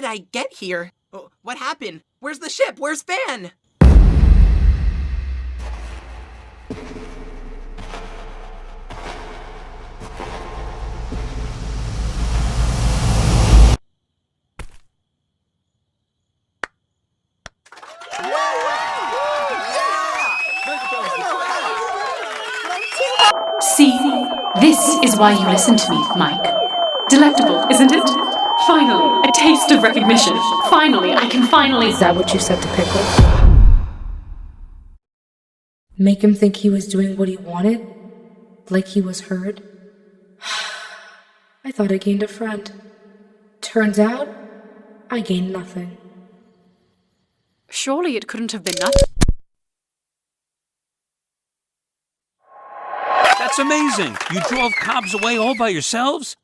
did I get here? Oh, what happened? Where's the ship? Where's Fan? See, this is why you listen to me, Mike. Delectable, isn't it? Finally, a taste of recognition. Finally, I can finally... Is that what you said to Pickle? Make him think he was doing what he wanted? Like he was heard? I thought I gained a friend. Turns out, I gained nothing. Surely it couldn't have been nothing. That's amazing! You drove Cobbs away all by yourselves?